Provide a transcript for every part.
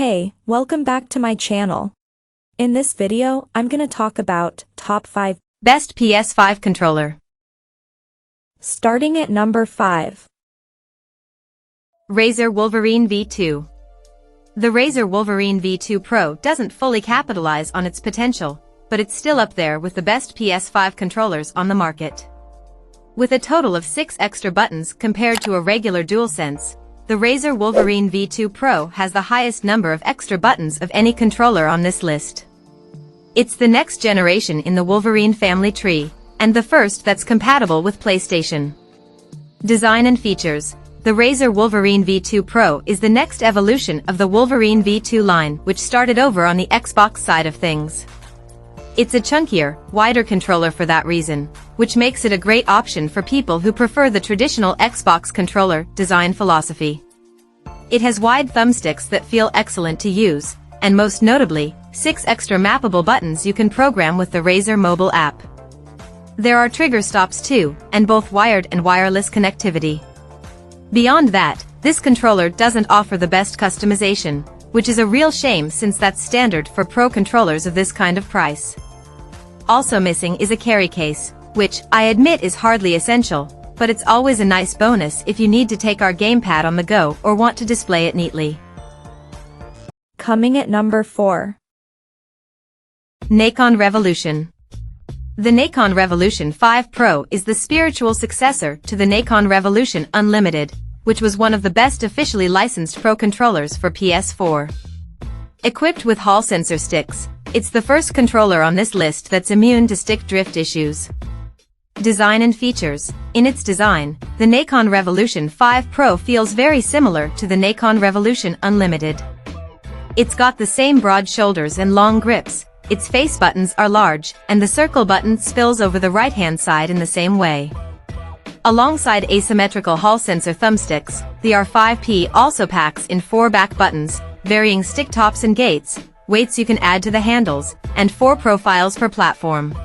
Hey, welcome back to my channel. In this video, I'm gonna talk about top 5 best PS5 controller. Starting at number 5. Razer Wolverine V2. The Razer Wolverine V2 Pro doesn't fully capitalize on its potential, but it's still up there with the best PS5 controllers on the market. With a total of 6 extra buttons compared to a regular DualSense, the Razer Wolverine V2 Pro has the highest number of extra buttons of any controller on this list. It's the next generation in the Wolverine family tree, and the first that's compatible with PlayStation. Design and features. The Razer Wolverine V2 Pro is the next evolution of the Wolverine V2 line, which started over on the Xbox side of things. It's a chunkier, wider controller for that reason, which makes it a great option for people who prefer the traditional Xbox controller design philosophy. It has wide thumbsticks that feel excellent to use, and most notably, 6 extra mappable buttons you can program with the Razer mobile app. There are trigger stops too, and both wired and wireless connectivity. Beyond that, this controller doesn't offer the best customization, which is a real shame since that's standard for pro controllers of this kind of price. Also missing is a carry case, which, I admit, is hardly essential, but it's always a nice bonus if you need to take our gamepad on the go or want to display it neatly. Coming at number 4. Nikon Revolution. The Nikon Revolution 5 Pro is the spiritual successor to the Nikon Revolution Unlimited, which was one of the best officially licensed pro controllers for PS4. Equipped with Hall sensor sticks, it's the first controller on this list that's immune to stick drift issues. Design and features. In its design, the Nikon Revolution 5 Pro feels very similar to the Nikon Revolution Unlimited. It's got the same broad shoulders and long grips, its face buttons are large, and the circle button spills over the right-hand side in the same way. Alongside asymmetrical Hall sensor thumbsticks, the R5P also packs in 4 back buttons, varying stick tops and gates, weights you can add to the handles, and 4 profiles per platform.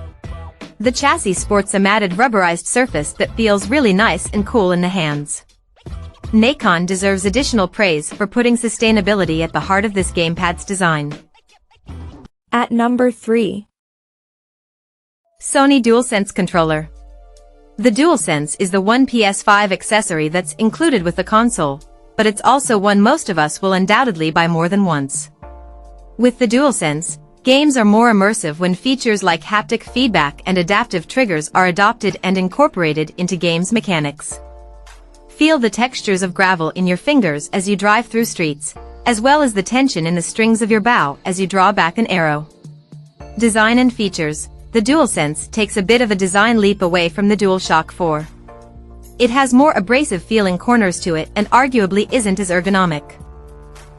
The chassis sports a matted rubberized surface that feels really nice and cool in the hands. Nacon deserves additional praise for putting sustainability at the heart of this gamepad's design. At number 3. Sony DualSense controller. The DualSense is the one PS5 accessory that's included with the console, but it's also one most of us will undoubtedly buy more than once. With the DualSense, games are more immersive when features like haptic feedback and adaptive triggers are adopted and incorporated into games' mechanics. Feel the textures of gravel in your fingers as you drive through streets, as well as the tension in the strings of your bow as you draw back an arrow. Design and features. The DualSense takes a bit of a design leap away from the DualShock 4. It has more abrasive feeling corners to it and arguably isn't as ergonomic.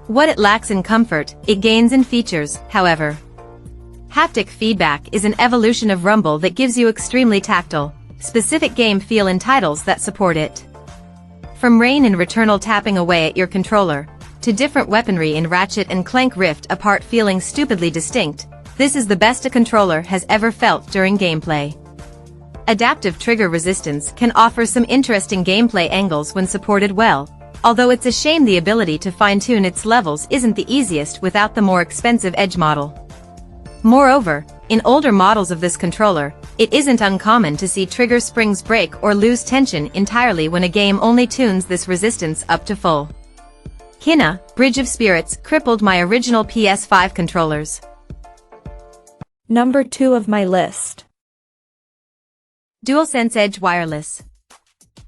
What it lacks in comfort, it gains in features, however. Haptic feedback is an evolution of rumble that gives you extremely tactile, specific game feel in titles that support it. From rain and returnal tapping away at your controller, to different weaponry in Ratchet and Clank Rift Apart feeling stupidly distinct, this is the best a controller has ever felt during gameplay. Adaptive trigger resistance can offer some interesting gameplay angles when supported well, although it's a shame the ability to fine-tune its levels isn't the easiest without the more expensive Edge model. Moreover, in older models of this controller, it isn't uncommon to see trigger springs break or lose tension entirely when a game only tunes this resistance up to full. Kina, Bridge of Spirits, crippled my original PS5 controllers. Number 2 of my list. DualSense Edge Wireless.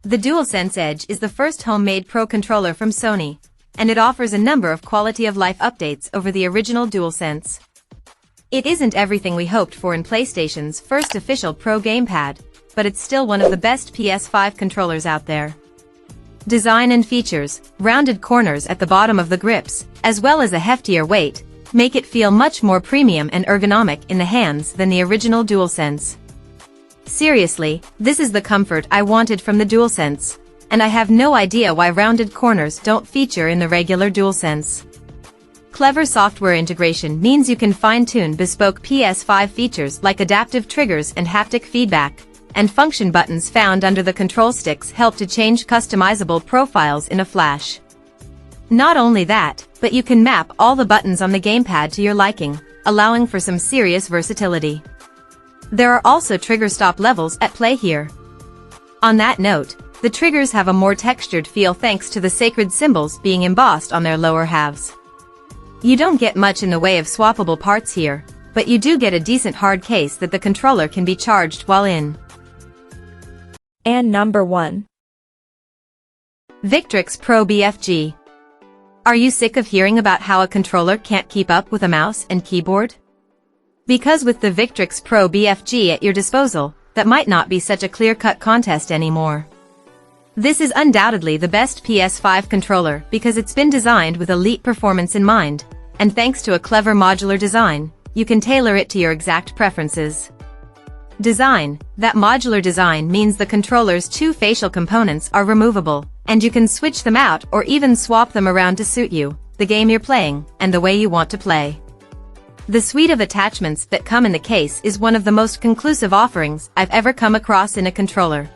The DualSense Edge is the first homemade pro controller from Sony, and it offers a number of quality-of-life updates over the original DualSense. It isn't everything we hoped for in PlayStation's first official pro gamepad, but it's still one of the best PS5 controllers out there. Design and features. Rounded corners at the bottom of the grips, as well as a heftier weight, make it feel much more premium and ergonomic in the hands than the original DualSense. Seriously, this is the comfort I wanted from the DualSense, and I have no idea why rounded corners don't feature in the regular DualSense. Clever software integration means you can fine-tune bespoke PS5 features like adaptive triggers and haptic feedback, and function buttons found under the control sticks help to change customizable profiles in a flash. Not only that, but you can map all the buttons on the gamepad to your liking, allowing for some serious versatility. There are also trigger stop levels at play here. On that note, the triggers have a more textured feel thanks to the sacred symbols being embossed on their lower halves. You don't get much in the way of swappable parts here, but you do get a decent hard case that the controller can be charged while in. And number 1. Victrix Pro BFG. Are you sick of hearing about how a controller can't keep up with a mouse and keyboard? Because with the Victrix Pro BFG at your disposal, that might not be such a clear-cut contest anymore. This is undoubtedly the best PS5 controller because it's been designed with elite performance in mind, and thanks to a clever modular design, you can tailor it to your exact preferences. Design. That modular design means the controller's 2 facial components are removable, and you can switch them out or even swap them around to suit you, the game you're playing, and the way you want to play. The suite of attachments that come in the case is one of the most conclusive offerings I've ever come across in a controller.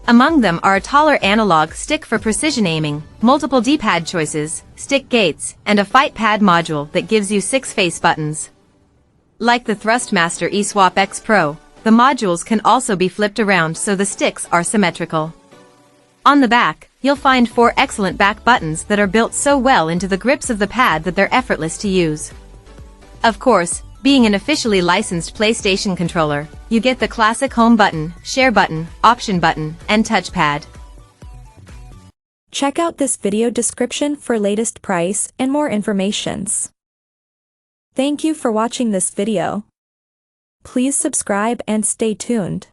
Among them are a taller analog stick for precision aiming, multiple D-pad choices, stick gates, and a fight pad module that gives you 6 face buttons. Like the Thrustmaster eSwap X Pro, the modules can also be flipped around so the sticks are symmetrical. On the back, you'll find 4 excellent back buttons that are built so well into the grips of the pad that they're effortless to use. Of course, being an officially licensed PlayStation controller, you get the classic home button, share button, option button, and touchpad. Check out this video description for latest price and more informations. Thank you for watching this video. Please subscribe and stay tuned.